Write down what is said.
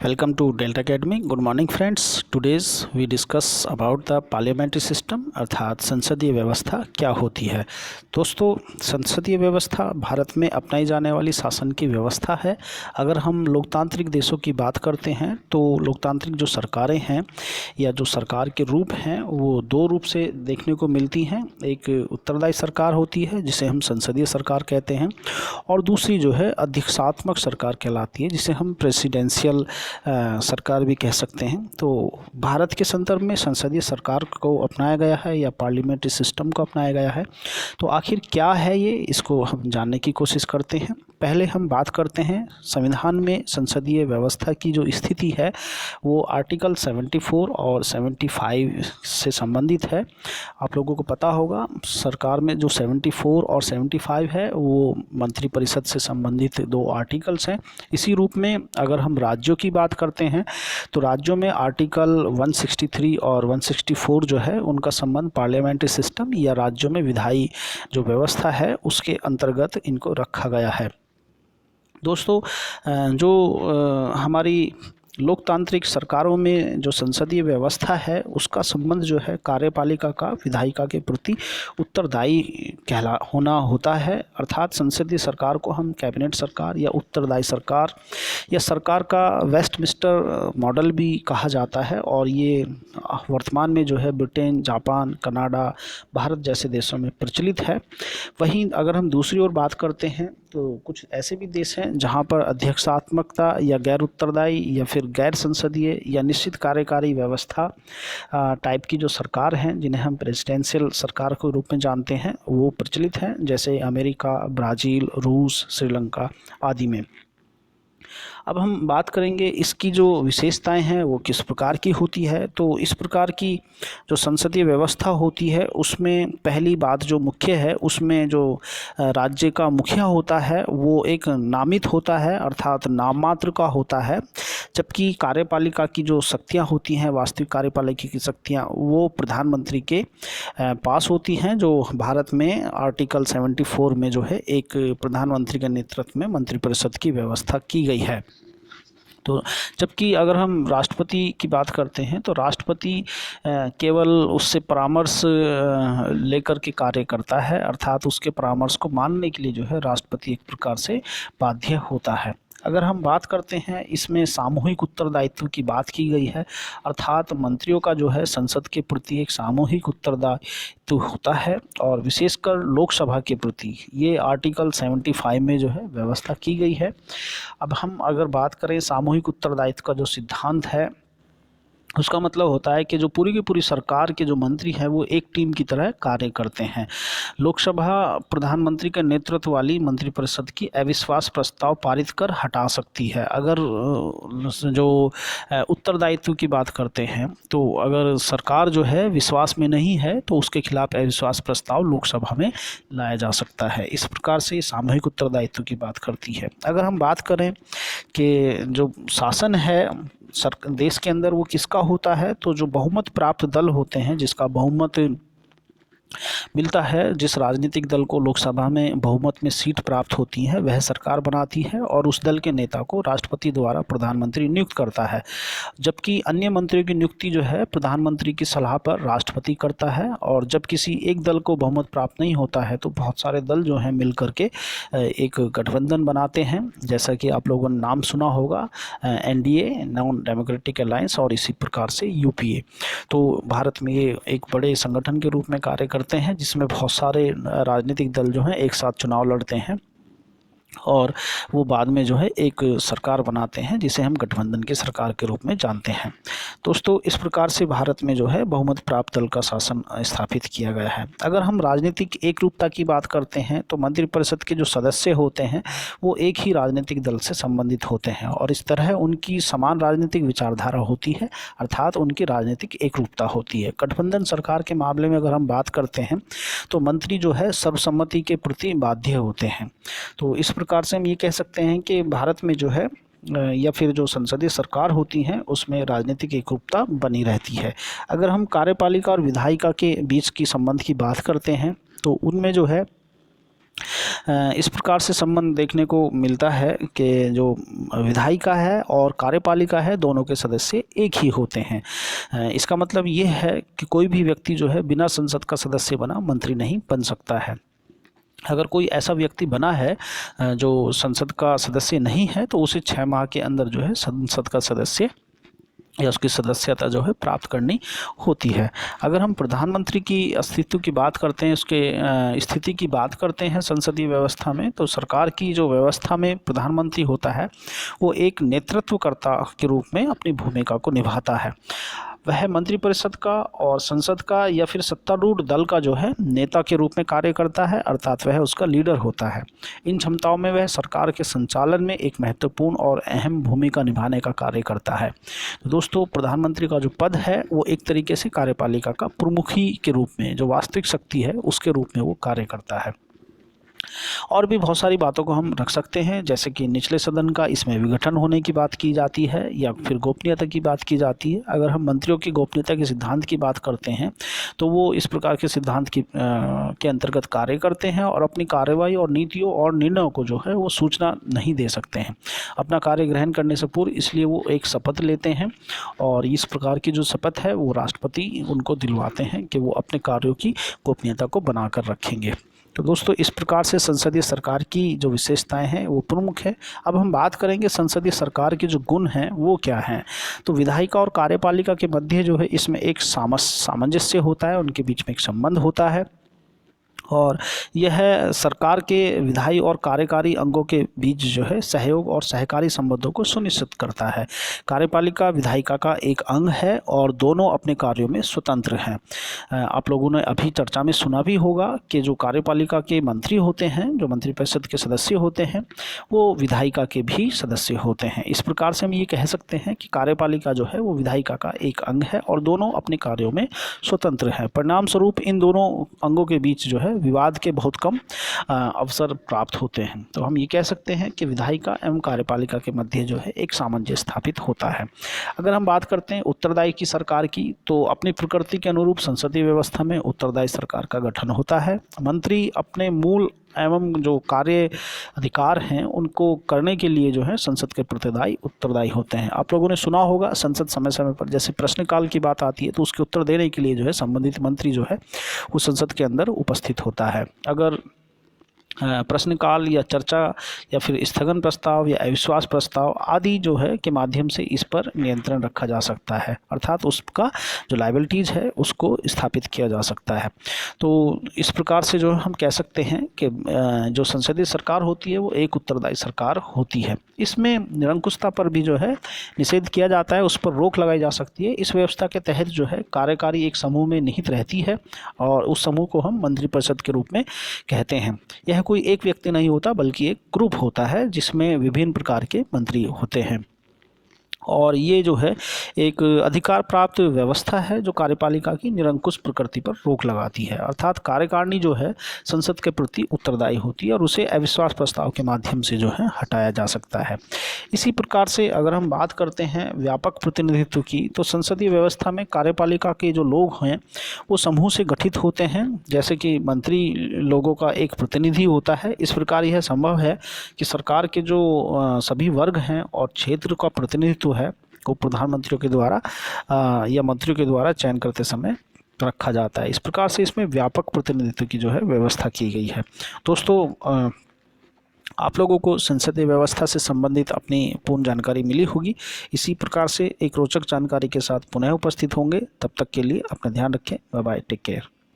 Welcome to Delta Academy. Good morning friends. Today's we discuss about the parliamentary system अर्थात संसदीय व्यवस्था क्या होती है। दोस्तों, संसदीय व्यवस्था भारत में अपनाई जाने वाली शासन की व्यवस्था है। अगर हम लोकतांत्रिक देशों की बात करते हैं तो लोकतांत्रिक जो सरकारें हैं या जो सरकार के रूप हैं वो दो रूप से देखने को मिलती हैं। एक उत्तरदायी सरकार होती है जिसे हम संसदीय सरकार कहते हैं, और दूसरी जो है अध्यक्षात्मक सरकार कहलाती है जिसे हम प्रेसिडेंशियल सरकार भी कह सकते हैं। तो भारत के संदर्भ में संसदीय सरकार को अपनाया गया है या पार्लियामेंट्री सिस्टम को अपनाया गया है। तो आखिर क्या है ये, इसको हम जानने की कोशिश करते हैं। पहले हम बात करते हैं संविधान में संसदीय व्यवस्था की जो स्थिति है वो आर्टिकल 74 और 75 से संबंधित है। आप लोगों को पता होगा सरकार में जो 74 और 75 है वो मंत्रिपरिषद से संबंधित दो आर्टिकल्स हैं। इसी रूप में अगर हम राज्यों की बात करते हैं तो राज्यों में आर्टिकल 163 और 164 जो है उनका संबंध पार्लियामेंट्री सिस्टम या राज्यों में विधायी जो व्यवस्था है उसके अंतर्गत इनको रखा गया है। दोस्तों, जो हमारी लोकतांत्रिक सरकारों में जो संसदीय व्यवस्था है उसका संबंध जो है कार्यपालिका का विधायिका के प्रति उत्तरदायी होना होता है। अर्थात संसदीय सरकार को हम कैबिनेट सरकार या उत्तरदायी सरकार या सरकार का वेस्टमिंस्टर मॉडल भी कहा जाता है, और ये वर्तमान में जो है ब्रिटेन, जापान, कनाडा, भारत जैसे देशों में प्रचलित है। वहीं अगर हम दूसरी ओर बात करते हैं तो कुछ ऐसे भी देश हैं जहां पर अध्यक्षात्मकता या गैर उत्तरदायी या फिर गैर संसदीय या निश्चित कार्यकारी व्यवस्था टाइप की जो सरकार हैं जिन्हें हम प्रेसिडेंशियल सरकार के रूप में जानते हैं वो प्रचलित हैं, जैसे अमेरिका, ब्राज़ील, रूस, श्रीलंका आदि में। अब हम बात करेंगे इसकी जो विशेषताएं हैं वो किस प्रकार की होती है। तो इस प्रकार की जो संसदीय व्यवस्था होती है उसमें पहली बात जो मुख्य है उसमें जो राज्य का मुखिया होता है वो एक नामित होता है अर्थात नाम मात्र का होता है, जबकि कार्यपालिका की जो शक्तियाँ होती हैं, वास्तविक कार्यपालिका की शक्तियाँ वो प्रधानमंत्री के पास होती हैं, जो भारत में आर्टिकल 74 में जो है एक प्रधानमंत्री के नेतृत्व में मंत्रिपरिषद की व्यवस्था की गई है। तो जबकि अगर हम राष्ट्रपति की बात करते हैं तो राष्ट्रपति केवल उससे परामर्श लेकर के कार्य करता है, अर्थात उसके परामर्श को मानने के लिए जो है राष्ट्रपति एक प्रकार से बाध्य होता है। अगर हम बात करते हैं इसमें सामूहिक उत्तरदायित्व की बात की गई है, अर्थात मंत्रियों का जो है संसद के प्रति एक सामूहिक उत्तरदायित्व होता है, और विशेषकर लोकसभा के प्रति ये आर्टिकल 75 में जो है व्यवस्था की गई है। अब हम अगर बात करें सामूहिक उत्तरदायित्व का जो सिद्धांत है उसका मतलब होता है कि जो पूरी की पूरी सरकार के जो मंत्री हैं वो एक टीम की तरह कार्य करते हैं। लोकसभा प्रधानमंत्री के नेतृत्व वाली मंत्रिपरिषद की अविश्वास प्रस्ताव पारित कर हटा सकती है। अगर जो उत्तरदायित्व की बात करते हैं तो अगर सरकार जो है विश्वास में नहीं है तो उसके खिलाफ अविश्वास प्रस्ताव लोकसभा में लाया जा सकता है। इस प्रकार से सामूहिक उत्तरदायित्व की बात करती है। अगर हम बात करें कि जो शासन है देश के अंदर वो किसका होता है, तो जो बहुमत प्राप्त दल होते हैं, जिसका बहुमत मिलता है, जिस राजनीतिक दल को लोकसभा में बहुमत में सीट प्राप्त होती है वह सरकार बनाती है, और उस दल के नेता को राष्ट्रपति द्वारा प्रधानमंत्री नियुक्त करता है। जबकि अन्य मंत्रियों की नियुक्ति जो है प्रधानमंत्री की सलाह पर राष्ट्रपति करता है। और जब किसी एक दल को बहुमत प्राप्त नहीं होता है तो बहुत सारे दल जो हैं मिल करके एक गठबंधन बनाते हैं, जैसा कि आप लोगों ने नाम सुना होगा NDA, नॉन डेमोक्रेटिक अलायंस, और इसी प्रकार से UPA। तो भारत में ये एक बड़े संगठन के रूप में कार्य करते हैं जिसमें बहुत सारे राजनीतिक दल जो हैं एक साथ चुनाव लड़ते हैं और वो बाद में जो है एक सरकार बनाते हैं जिसे हम गठबंधन की सरकार के रूप में जानते हैं। दोस्तों, इस प्रकार से भारत में जो है बहुमत प्राप्त दल का शासन स्थापित किया गया है। अगर हम राजनीतिक एक रूपता की बात करते हैं तो मंत्रिपरिषद के जो सदस्य होते हैं वो एक ही राजनीतिक दल से संबंधित होते हैं, और इस तरह उनकी समान राजनीतिक विचारधारा होती है, अर्थात उनकी राजनीतिक एक रूपता होती है। गठबंधन सरकार के मामले में अगर हम बात करते हैं तो मंत्री जो है सर्वसम्मति के प्रति बाध्य होते हैं। तो इस प्रकार से हम ये कह सकते हैं कि भारत में जो है या फिर जो संसदीय सरकार होती हैं उसमें राजनीतिक एकरूपता बनी रहती है। अगर हम कार्यपालिका और विधायिका के बीच की संबंध की बात करते हैं तो उनमें जो है इस प्रकार से संबंध देखने को मिलता है कि जो विधायिका है और कार्यपालिका है, दोनों के सदस्य एक ही होते हैं। इसका मतलब ये है कि कोई भी व्यक्ति जो है बिना संसद का सदस्य बना मंत्री नहीं बन सकता है। अगर कोई ऐसा व्यक्ति बना है जो संसद का सदस्य नहीं है, तो उसे 6 माह के अंदर जो है संसद का सदस्य या उसकी सदस्यता जो है प्राप्त करनी होती है। अगर हम प्रधानमंत्री की अस्तित्व की बात करते हैं, उसके स्थिति की बात करते हैं संसदीय व्यवस्था में, तो सरकार की जो व्यवस्था में प्रधानमंत्री होता है वो एक नेतृत्वकर्ता के रूप में अपनी भूमिका को निभाता है। वह मंत्रिपरिषद का और संसद का या फिर सत्तारूढ़ दल का जो है नेता के रूप में कार्य करता है, अर्थात वह उसका लीडर होता है। इन क्षमताओं में वह सरकार के संचालन में एक महत्वपूर्ण और अहम भूमिका निभाने का कार्य करता है। तो दोस्तों, प्रधानमंत्री का जो पद है वो एक तरीके से कार्यपालिका का प्रमुखी के रूप में, जो वास्तविक शक्ति है उसके रूप में वो कार्य करता है। और भी बहुत सारी बातों को हम रख सकते हैं, जैसे कि निचले सदन का इसमें विघटन होने की बात की जाती है या फिर गोपनीयता की बात की जाती है। अगर हम मंत्रियों की गोपनीयता के सिद्धांत की बात करते हैं तो वो इस प्रकार के सिद्धांत के अंतर्गत कार्य करते हैं और अपनी कार्रवाई और नीतियों और निर्णयों को जो है वो सूचना नहीं दे सकते हैं अपना कार्य ग्रहण करने से पूर्व, इसलिए वो एक शपथ लेते हैं और इस प्रकार की जो शपथ है वो राष्ट्रपति उनको दिलवाते हैं कि वो अपने कार्यों की गोपनीयता को बनाकर रखेंगे। तो दोस्तों, इस प्रकार से संसदीय सरकार की जो विशेषताएं हैं वो प्रमुख है। अब हम बात करेंगे संसदीय सरकार के जो गुण हैं वो क्या हैं। तो विधायिका और कार्यपालिका के मध्य जो है इसमें एक सामंजस्य होता है, उनके बीच में एक संबंध होता है और यह सरकार के विधायी और कार्यकारी अंगों के बीच जो है सहयोग और सहकारी संबंधों को सुनिश्चित करता है। कार्यपालिका विधायिका का एक अंग है और दोनों अपने कार्यों में स्वतंत्र हैं। आप लोगों ने अभी चर्चा में सुना भी होगा कि जो कार्यपालिका के मंत्री होते हैं, जो मंत्रिपरिषद के सदस्य होते हैं, वो विधायिका के भी सदस्य होते हैं। इस प्रकार से हम ये कह सकते हैं कि कार्यपालिका जो है वो विधायिका का एक अंग है और दोनों अपने कार्यों में स्वतंत्र हैं। परिणाम स्वरूप इन दोनों अंगों के बीच जो है विवाद के बहुत कम अवसर प्राप्त होते हैं। तो हम ये कह सकते हैं कि विधायिका एवं कार्यपालिका के मध्य जो है एक सामंजस्य स्थापित होता है। अगर हम बात करते हैं उत्तरदायी की सरकार की, तो अपनी प्रकृति के अनुरूप संसदीय व्यवस्था में उत्तरदायी सरकार का गठन होता है। मंत्री अपने मूल एवं जो कार्य अधिकार हैं उनको करने के लिए जो है संसद के प्रति उत्तरदायी होते हैं। आप लोगों ने सुना होगा संसद समय समय पर जैसे प्रश्नकाल की बात आती है तो उसके उत्तर देने के लिए जो है संबंधित मंत्री जो है वो संसद के अंदर उपस्थित होता है। अगर प्रश्नकाल या चर्चा या फिर स्थगन प्रस्ताव या अविश्वास प्रस्ताव आदि जो है के माध्यम से इस पर नियंत्रण रखा जा सकता है, अर्थात उसका जो लायबिलिटीज़ है उसको स्थापित किया जा सकता है। तो इस प्रकार से जो हम कह सकते हैं कि जो संसदीय सरकार होती है वो एक उत्तरदायी सरकार होती है। इसमें निरंकुशता पर भी जो है निषेध किया जाता है, उस पर रोक लगाई जा सकती है। इस व्यवस्था के तहत जो है कार्यकारी एक समूह में निहित रहती है और उस समूह को हम मंत्रिपरिषद के रूप में कहते हैं। यह कोई एक व्यक्ति नहीं होता बल्कि एक ग्रुप होता है जिसमें विभिन्न प्रकार के मंत्री होते हैं और ये जो है एक अधिकार प्राप्त व्यवस्था है जो कार्यपालिका की निरंकुश प्रकृति पर रोक लगाती है, अर्थात कार्यकारिणी जो है संसद के प्रति उत्तरदायी होती है और उसे अविश्वास प्रस्ताव के माध्यम से जो है हटाया जा सकता है। इसी प्रकार से अगर हम बात करते हैं व्यापक प्रतिनिधित्व की, तो संसदीय व्यवस्था में कार्यपालिका के जो लोग हैं वो समूह से गठित होते हैं, जैसे कि मंत्री लोगों का एक प्रतिनिधि होता है। इस प्रकार यह संभव है कि सरकार के जो सभी वर्ग हैं और क्षेत्र का प्रतिनिधित्व है को प्रधानमंत्रियों के द्वारा या मंत्रियों के द्वारा चयन करते समय रखा जाता है। इस प्रकार से इसमें व्यापक प्रतिनिधित्व की जो है व्यवस्था की गई है। दोस्तों, आप लोगों को संसदीय व्यवस्था से संबंधित अपनी पूर्ण जानकारी मिली होगी। इसी प्रकार से एक रोचक जानकारी के साथ पुनः उपस्थित होंगे। तब तक के लिए अपना ध्यान रखें। Bye bye, take care.